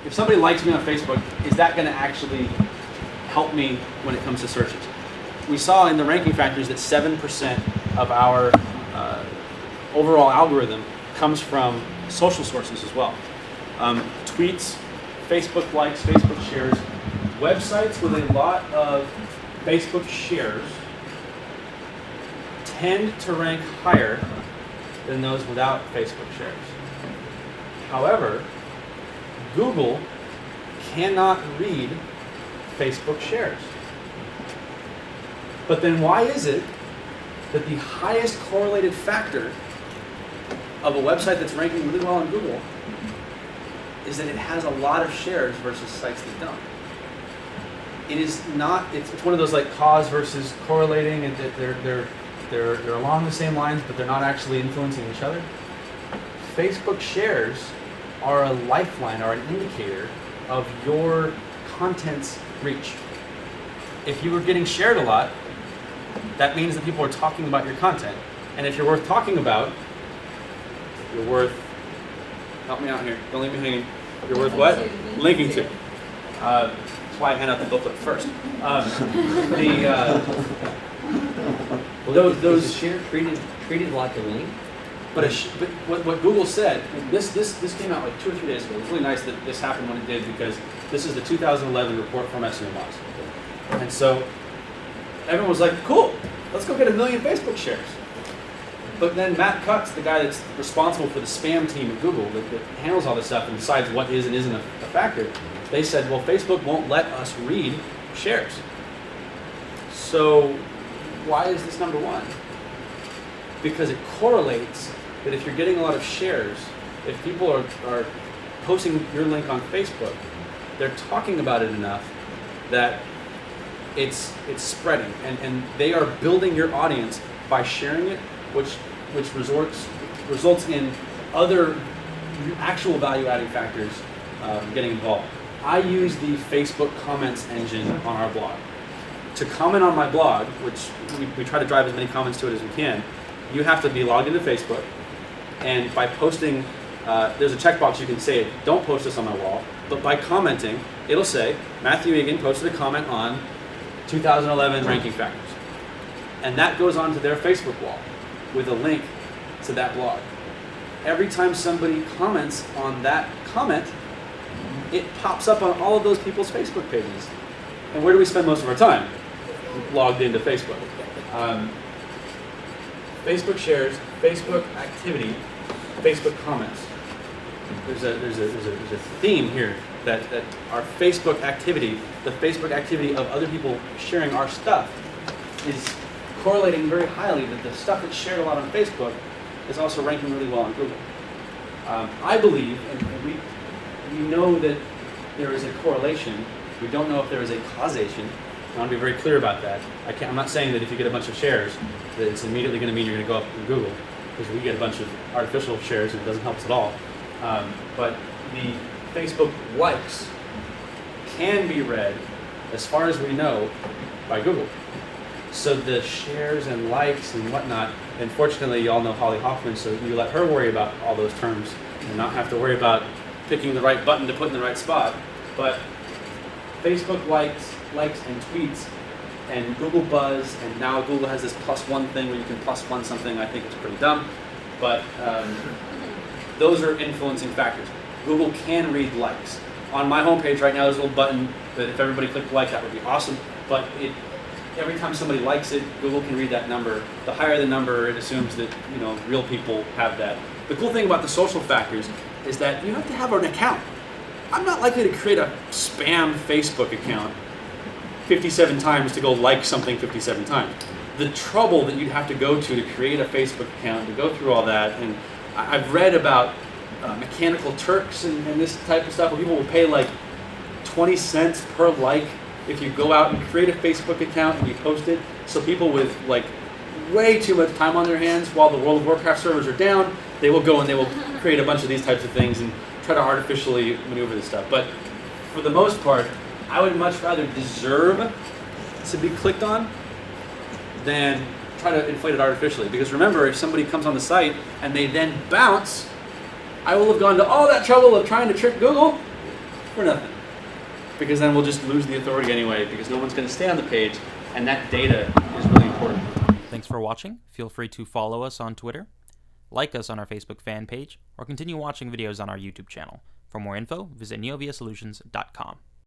if somebody likes me on Facebook, is that going to actually help me when it comes to searches? We saw in the ranking factors that 7% of our overall algorithm comes from social sources as well. Tweets, Facebook likes, Facebook shares, websites with a lot of Facebook shares tend to rank higher than those without Facebook shares. However, Google cannot read Facebook shares. But then why is it that the highest correlated factor of a website that's ranking really well on Google is that it has a lot of shares versus sites that don't? It is not, it's one of those like cause versus correlating, and they're along the same lines, but they're not actually influencing each other. Facebook shares are a lifeline, are an indicator of your content's reach. If you were getting shared a lot, that means that people are talking about your content. And if you're worth talking about, you're worth, help me out here, don't leave me hanging. You're worth what? Linking to. That's why I hand out the booklet first. Those share treated like a link. But what Google said, this came out like 2 or 3 days ago. It was really nice that this happened when it did, because this is the 2011 report from SEO Moz. And so everyone was like, cool, let's go get 1 million Facebook shares. But then Matt Cutts, the guy that's responsible for the spam team at Google that handles all this stuff and decides what is and isn't a factor, they said, well, Facebook won't let us read shares. So why is this number one? Because it correlates that if you're getting a lot of shares, if people are posting your link on Facebook, they're talking about it enough that it's spreading, and they are building your audience by sharing it, which results in other actual value-adding factors getting involved. I use the Facebook comments engine on our blog. To comment on my blog, which we try to drive as many comments to it as we can, you have to be logged into Facebook, and by posting, there's a checkbox you can say, don't post this on my wall, but by commenting, it'll say, Matthew Egan posted a comment on 2011 ranking factors. And that goes onto their Facebook wall with a link to that blog. Every time somebody comments on that comment, it pops up on all of those people's Facebook pages. And where do we spend most of our time? Logged into Facebook. Facebook shares, Facebook activity, Facebook comments. There's a theme here that our Facebook activity, the Facebook activity of other people sharing our stuff, is correlating very highly that the stuff that's shared a lot on Facebook is also ranking really well on Google. I believe, and we know that there is a correlation. We don't know if there is a causation. I want to be very clear about that. I'm not saying that if you get a bunch of shares, that it's immediately going to mean you're going to go up in Google, because we get a bunch of artificial shares and it doesn't help us at all. But the Facebook likes can be read, as far as we know, by Google. So the shares and likes and whatnot, and fortunately you all know Holly Hoffman, so you let her worry about all those terms and not have to worry about picking the right button to put in the right spot. But Facebook likes and tweets, and Google Buzz, and now Google has this +1 thing where you can +1 something. I think it's pretty dumb, but those are influencing factors. Google can read likes. On my homepage right now, there's a little button that if everybody clicked like, that would be awesome, but every time somebody likes it, Google can read that number. The higher the number, it assumes that real people have that. The cool thing about the social factors is that you have to have an account. I'm not likely to create a spam Facebook account 57 times to go like something 57 times. The trouble that you'd have to go to create a Facebook account, to go through all that, and I've read about Mechanical Turks and this type of stuff where people will pay like 20 cents per like if you go out and create a Facebook account and you post it. So people with like way too much time on their hands while the World of Warcraft servers are down, they will go and they will create a bunch of these types of things and try to artificially maneuver this stuff. But for the most part, I would much rather deserve to be clicked on than try to inflate it artificially. Because remember, if somebody comes on the site and they then bounce, I will have gone to all that trouble of trying to trick Google for nothing. Because then we'll just lose the authority anyway, because no one's going to stay on the page, and that data is really important. Thanks for watching. Feel free to follow us on Twitter, like us on our Facebook fan page, or continue watching videos on our YouTube channel. For more info, visit neoviasolutions.com.